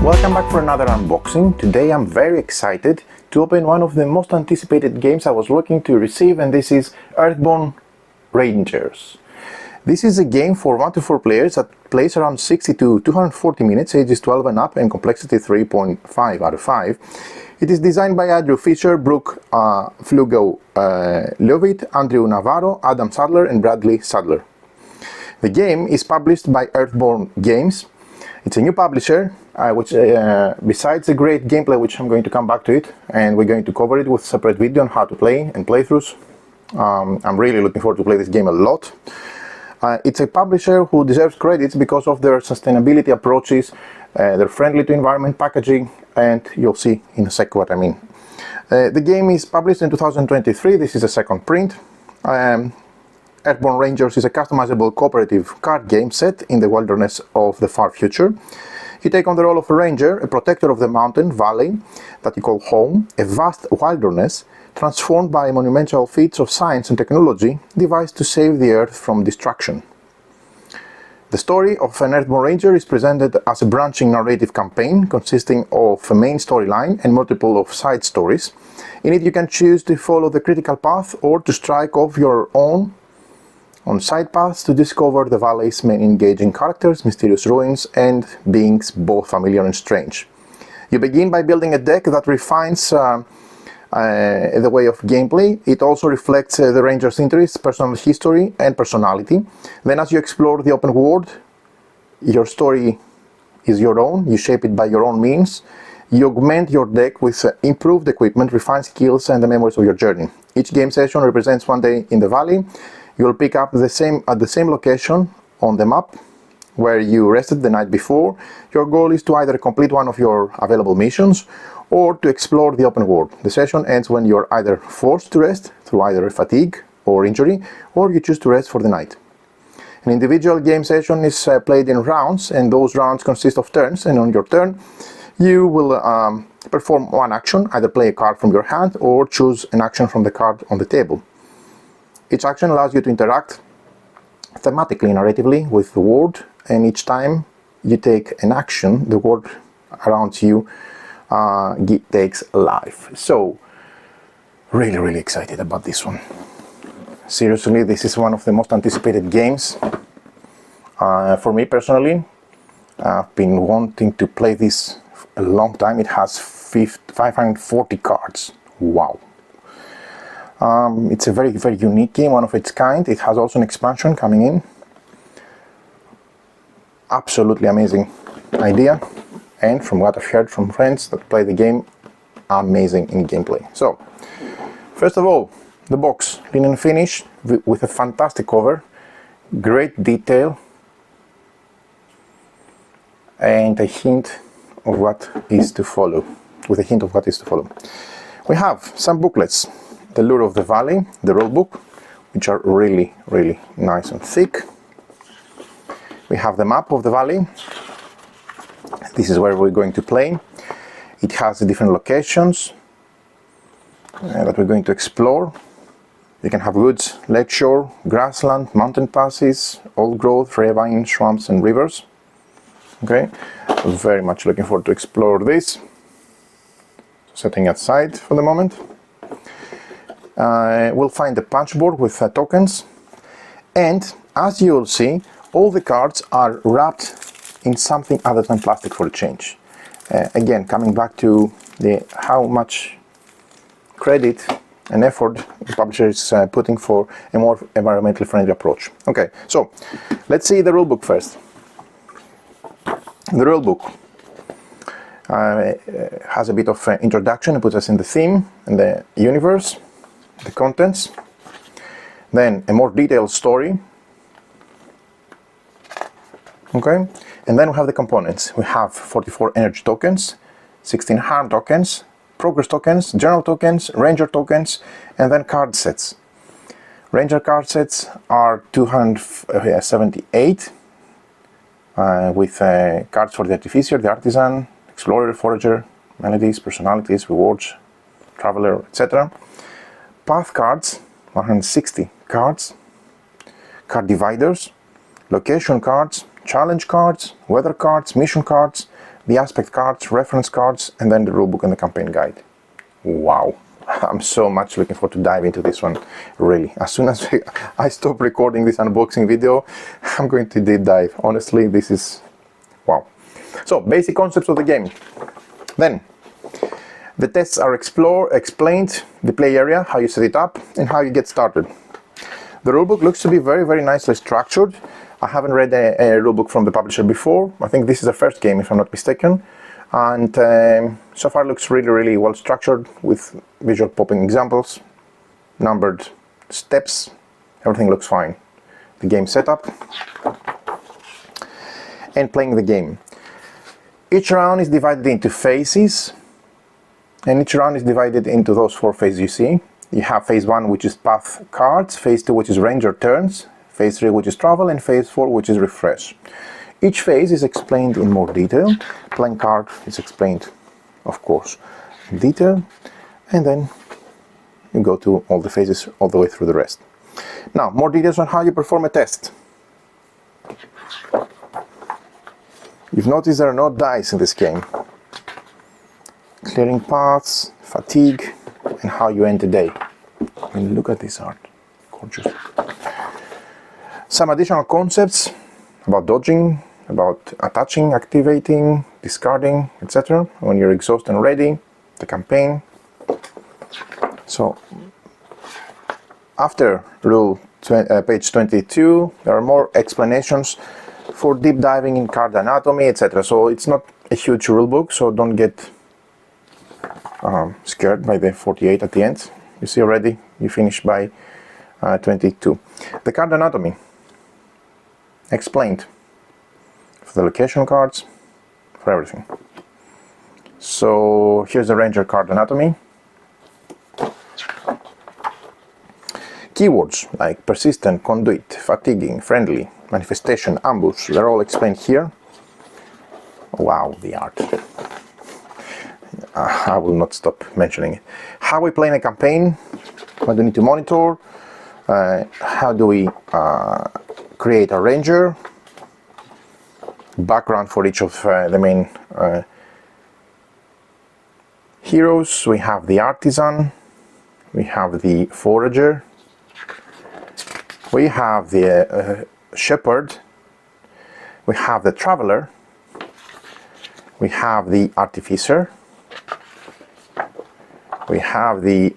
Welcome back for another unboxing. Today I'm very excited to open one of the most anticipated games I was looking to receive, and this is Earthborne Rangers. This is a game for 1 to 4 players that plays around 60 to 240 minutes, ages 12 and up, and complexity 3.5 out of 5. It is designed by Andrew Fisher, Brooke Flugo Leavitt, Andrew Navarro, Adam Sadler, and Bradley Sadler. The game is published by Earthborne Games. It's a new publisher, which besides the great gameplay, which I'm going to come back to it, and we're going to cover it with a separate video on how to play and playthroughs. I'm really looking forward to play this game a lot. It's a publisher who deserves credits because of their sustainability approaches, their friendly to environment packaging, and you'll see in a sec what I mean. The game is published in 2023. This is a second print. Earthborne Rangers is a customizable cooperative card game set in the wilderness of the far future. You take on the role of a ranger, a protector of the mountain valley that you call home, a vast wilderness transformed by monumental feats of science and technology devised to save the earth from destruction. The story of an Earthborne Ranger is presented as a branching narrative campaign consisting of a main storyline and multiple of side stories. In it you can choose to follow the critical path or to strike off your own on side paths to discover the valley's main engaging characters, mysterious ruins, and beings both familiar and strange. You begin by building a deck that refines the way of gameplay. It also reflects the ranger's interests, personal history, and personality. Then as you explore the open world, your story is your own. You shape it by your own means. You augment your deck with improved equipment, refined skills, and the memories of your journey. Each game session represents one day in the valley. You'll pick up at the same location on the map where you rested the night before. Your goal is to either complete one of your available missions or to explore the open world. The session ends when you're either forced to rest through either fatigue or injury, or you choose to rest for the night. An individual game session is played in rounds, and those rounds consist of turns, and on your turn you will perform one action, either play a card from your hand or choose an action from the card on the table. Each action allows you to interact thematically, narratively with the world, and each time you take an action, the world around you takes life. So, really excited about this one. Seriously, this is one of the most anticipated games. For me personally, I've been wanting to play this a long time. It has 540 cards. Wow. It's a very unique game, one of its kind. It has also an expansion coming in. Absolutely amazing idea, and from what I've heard from friends that play the game, amazing in gameplay. So, first of all, the box, linen finish with a fantastic cover, great detail, and a hint of what is to follow. We have some booklets. The Lure of the Valley, the Rulebook, which are really nice and thick. We have the map of the valley. This is where we're going to play. It has the different locations that we're going to explore. You can have woods, lakeshore, grassland, mountain passes, old growth, ravine, swamps, and rivers. Okay, very much looking forward to explore this. Setting aside for the moment. We'll find the punch board with tokens, and as you will see, all the cards are wrapped in something other than plastic for a change. Again, coming back to how much credit and effort the publisher is putting for a more environmentally friendly approach. Okay, so let's see the rulebook first. The rulebook has a bit of introduction. It puts us in the theme and the universe, the contents, then a more detailed story, okay, and then we have the components. We have 44 energy tokens, 16 harm tokens, progress tokens, general tokens, ranger tokens, and then card sets. Ranger card sets are 278 with cards for the artificer, the artisan, explorer, forager, melodies, personalities, rewards, traveler, etc. Path cards, 160 cards, card dividers, location cards, challenge cards, weather cards, mission cards, the aspect cards, reference cards, and then the rulebook and the campaign guide. Wow, I'm so much looking forward to dive into this one, really. As soon as I stop recording this unboxing video, I'm going to deep dive. Honestly, this is wow. So, basic concepts of the game. Then, the tests are explained, the play area, how you set it up, and how you get started. The rulebook looks to be very, very nicely structured. I haven't read a rulebook from the publisher before. I think this is the first game, if I'm not mistaken. And so far looks really, really well structured with visual popping examples, numbered steps. Everything looks fine. The game setup and playing the game. Each round is divided into phases, and each round is divided into those 4 phases you see. You have phase 1, which is path cards, phase 2, which is ranger turns, phase 3, which is travel, and phase 4, which is refresh. Each phase is explained in more detail. Playing card is explained, of course, in detail, and then you go to all the phases all the way through the rest. Now, more details on how you perform a test. You've noticed there are no dice in this game. Clearing paths, fatigue, and how you end the day. I mean, look at this art, gorgeous. Some additional concepts about dodging, about attaching, activating, discarding, etc. When you're exhausted and ready, the campaign. So, after page 22, there are more explanations for deep diving in card anatomy, etc. So it's not a huge rulebook, so don't get scared by the 48 at the end. You see already, you finish by 22. The card anatomy explained for the location cards, for everything. So here's the Ranger card anatomy. Keywords like persistent, conduit, fatiguing, friendly, manifestation, ambush, they're all explained here. Wow, the art. I will not stop mentioning it. How we play in a campaign, what do we need to monitor, how do we create a ranger, background for each of the main heroes. We have the artisan, we have the forager, we have the shepherd, we have the traveler, we have the artificer, we have the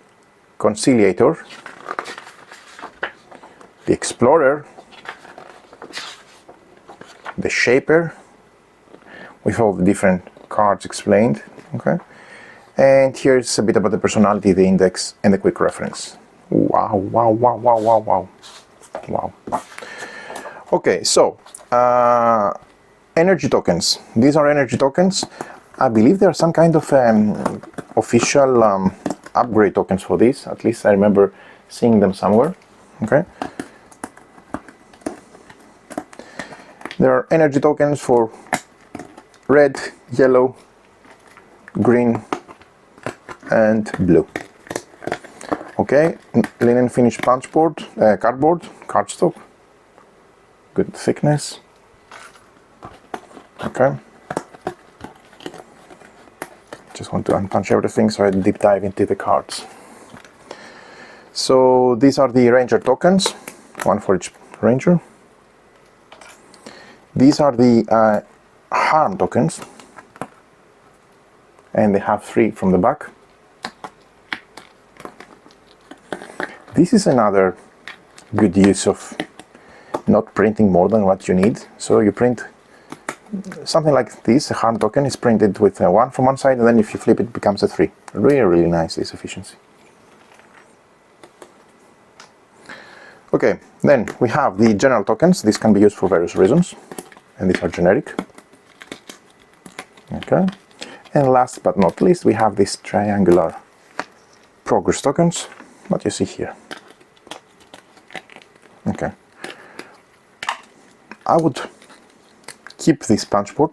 conciliator, the explorer, the shaper, with all the different cards explained. Okay, and here's a bit about the personality, the index, and the quick reference. Wow, wow, wow, wow, wow, wow, wow. Okay, so energy tokens. These are energy tokens. I believe there are some kind of official upgrade tokens for this. At least I remember seeing them somewhere. Okay. There are energy tokens for red, yellow, green, and blue. Okay, linen finish punch board, cardboard, cardstock, good thickness. Okay. Just want to unpunch everything so I deep dive into the cards. So these are the ranger tokens, one for each ranger. These are the harm tokens, and they have 3 from the back. This is another good use of not printing more than what you need. So you print something like this. A harm token is printed with 1 from one side, and then if you flip it, it becomes a 3. Really, really nice, this efficiency. Okay, then we have the general tokens. These can be used for various reasons, and these are generic. Okay, and last but not least, we have these triangular progress tokens, what you see here. Okay, I would keep this punch board.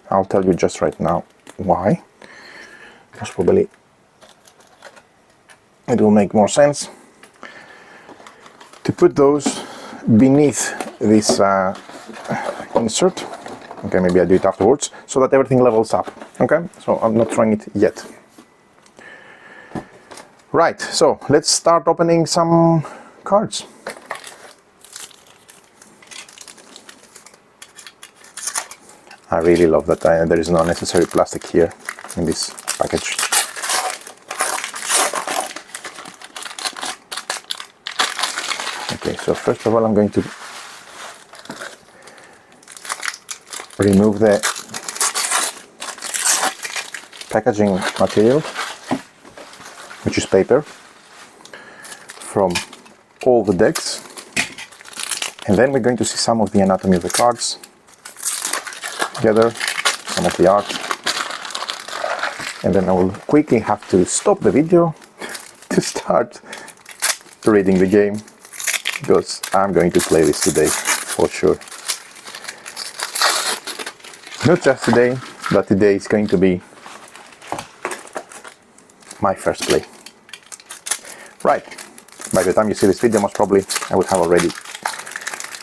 I'll tell you just right now why. Most probably it will make more sense to put those beneath this insert. Okay, maybe I'll do it afterwards, so that everything levels up. Okay, so I'm not trying it yet. Right, so let's start opening some cards. I really love that there is no unnecessary plastic here in this package. Okay, so first of all I'm going to remove the packaging material, which is paper, from all the decks, and then we're going to see some of the anatomy of the cards together, some of the art, and then I will quickly have to stop the video to start reading the game, because I'm going to play this today for sure. Not just today, but today is going to be my first play. Right, by the time you see this video, most probably I would have already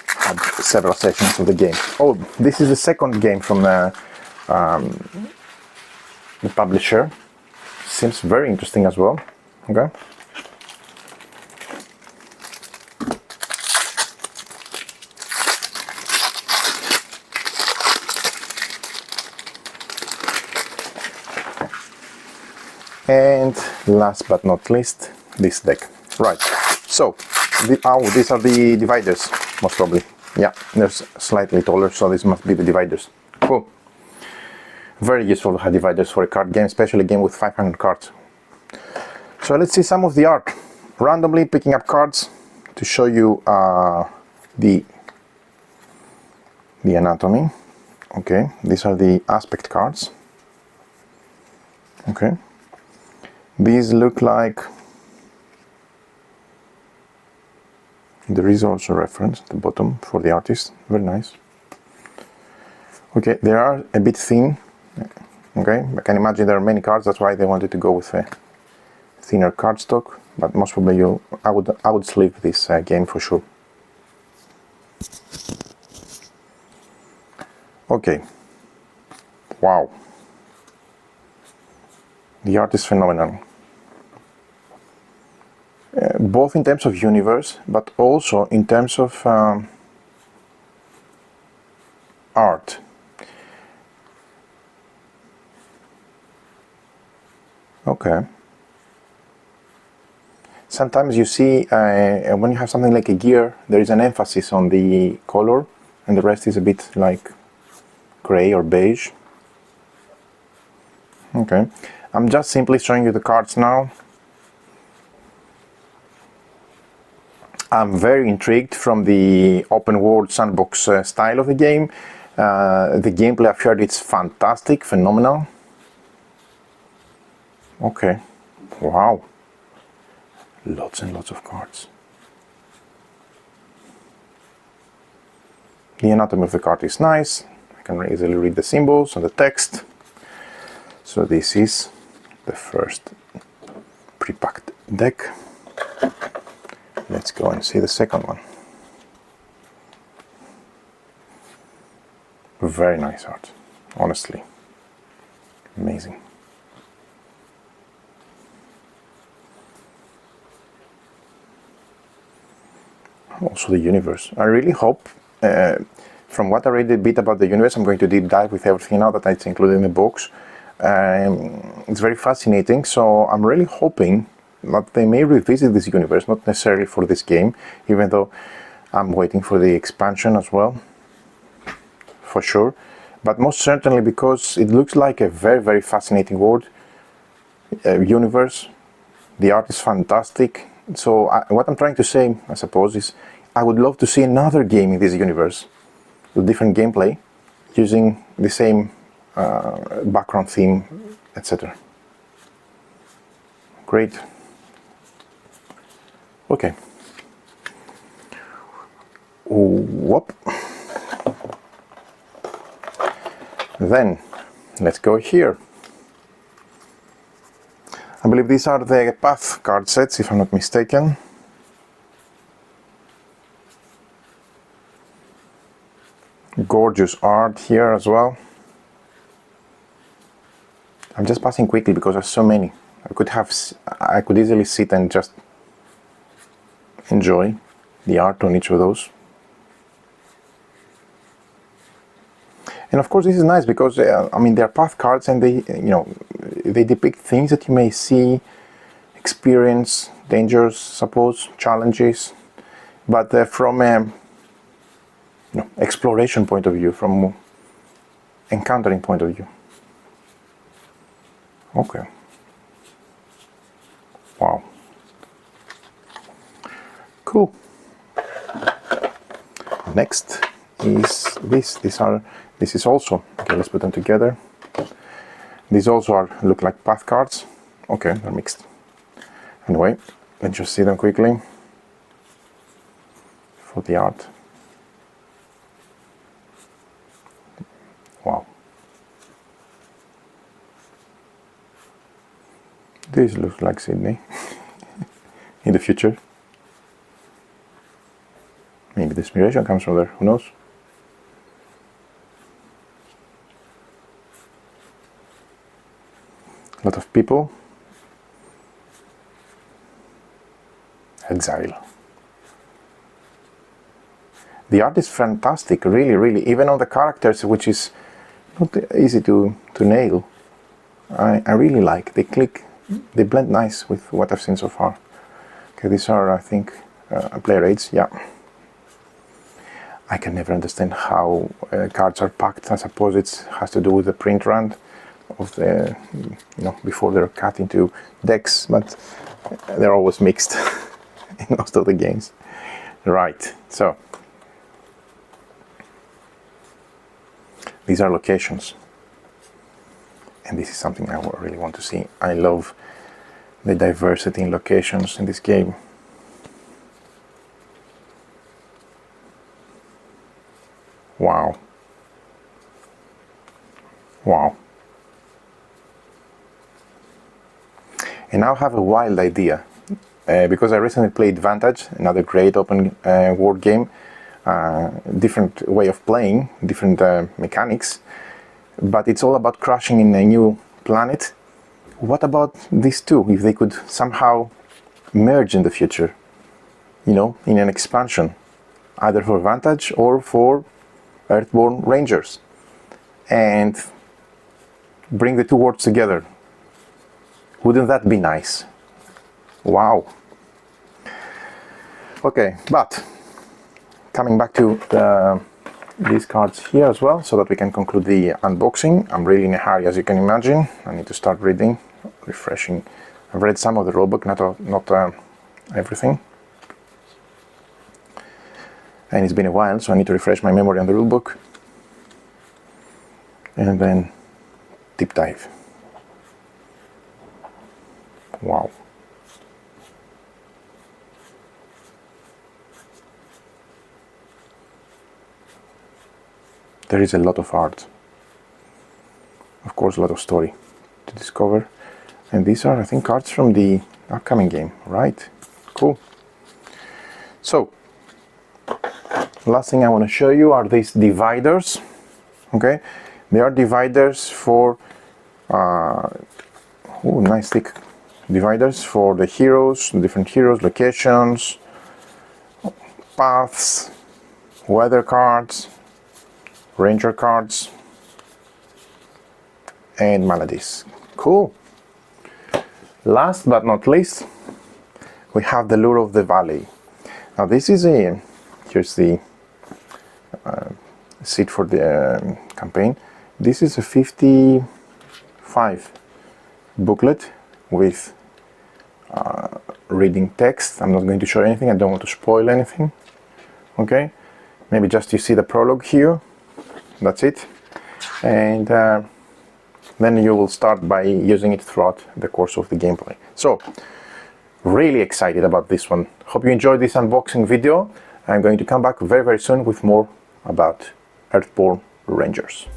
had several sessions of the game. Oh, this is the second game from the publisher. Seems very interesting as well. Okay. And last but not least, this deck. Right, so these are the dividers, most probably. Yeah, they're slightly taller, so this must be the dividers. Cool. Very useful to have dividers for a card game, especially a game with 500 cards. So let's see some of the art. Randomly picking up cards to show you the anatomy. Okay, these are the aspect cards. Okay. These look like, there is also a reference at the bottom for the artist, very nice. Okay, they are a bit thin. Okay, I can imagine there are many cards, that's why they wanted to go with a thinner cardstock, but most probably I would sleeve this game for sure. Okay, wow, the art is phenomenal. Both in terms of universe, but also in terms of art. Okay. Sometimes you see when you have something like a gear, there is an emphasis on the color, and the rest is a bit like gray or beige. Okay. I'm just simply showing you the cards now. I'm very intrigued from the open world sandbox style of the game. The gameplay I've heard, it's fantastic, phenomenal. Okay, wow, lots and lots of cards. The anatomy of the card is nice. I can easily read the symbols and the text. So this is the first pre-packed deck. Let's go and see the second one. Very nice art, honestly. Amazing. Also the universe. I really hope, from what I read a bit about the universe, I'm going to deep dive with everything now that it's included in the box. It's very fascinating, so I'm really hoping that they may revisit this universe, not necessarily for this game, even though I'm waiting for the expansion as well, for sure, but most certainly because it looks like a very, very fascinating world, universe. The art is fantastic. So what I'm trying to say, I suppose, is I would love to see another game in this universe with different gameplay, using the same background theme, etc. Great. Okay. Whoop. Then let's go here. I believe these are the Path card sets, if I'm not mistaken. gorgeous art here as well. I'm just passing quickly because there's so many. I could easily sit and just enjoy the art on each of those. And of course this is nice because I mean, they're path cards, and they depict things that you may see, experience, dangers, suppose, challenges, but from a exploration point of view, from encountering point of view. Okay. Wow. Cool. Next is this. This is also, okay, let's put them together. These also look like path cards. Okay, they're mixed. Anyway, let's just see them quickly for the art. Wow. This looks like Sydney in the future. Maybe the inspiration comes from there, who knows? A lot of people. Exile. The art is fantastic, really, really. Even on the characters, which is not easy to nail. I really like. They click, they blend nice with what I've seen so far. Okay, these are, I think, player aids, yeah. I can never understand how cards are packed. I suppose it has to do with the print run of the, before they're cut into decks, but they're always mixed in most of the games. Right, so these are locations, and this is something I really want to see. I love the diversity in locations in this game. Wow. Wow. And now I have a wild idea, because I recently played Vantage, another great open world game, different way of playing, different mechanics, but it's all about crashing in a new planet. What about these two, if they could somehow merge in the future, in an expansion, either for Vantage or for Earthborne Rangers, and bring the two worlds together? Wouldn't that be nice? Wow. Okay, but coming back to these cards here as well, so that we can conclude the unboxing. I'm really in a hurry, as you can imagine. I need to start reading, refreshing. I've read some of the rulebook, not everything. And it's been a while, so I need to refresh my memory on the rulebook. And then deep dive. Wow. There is a lot of art. Of course, a lot of story to discover. And these are, I think, cards from the upcoming game, right? Cool. So, last thing I want to show you are these dividers. Okay, they are dividers for nice thick dividers for the heroes, different heroes, locations, paths, weather cards, ranger cards, and maladies. Cool. Last but not least, we have the Lure of the Valley. Now this is here's the seed for the campaign. This is a 55 booklet with reading text. I'm not going to show anything, I don't want to spoil anything. Okay, maybe just you see the prologue here, that's it, and then you will start by using it throughout the course of the gameplay. So, really excited about this one. Hope you enjoyed this unboxing video. I'm going to come back very, very soon with more about Earthborne Rangers.